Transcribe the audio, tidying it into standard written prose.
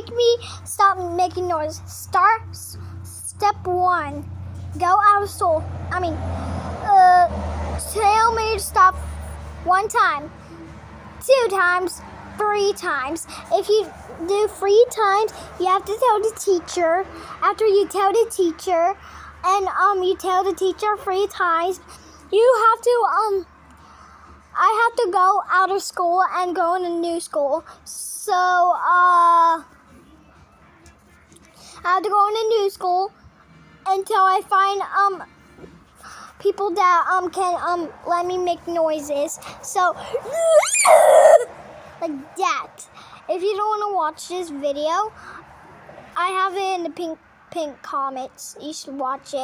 make me stop making noise. Step 1. Go out of school. Tell me to stop 1 time, 2 times, 3 times. If you do 3 times, you have to tell the teacher. After you tell the teacher, and you tell the teacher 3 times, you have to I have to go out of school and go in a new school. So I have to go in a new school until I find people that can let me make noises. So like that. If you don't want to watch this video, I have it in the pink comments. You should watch it.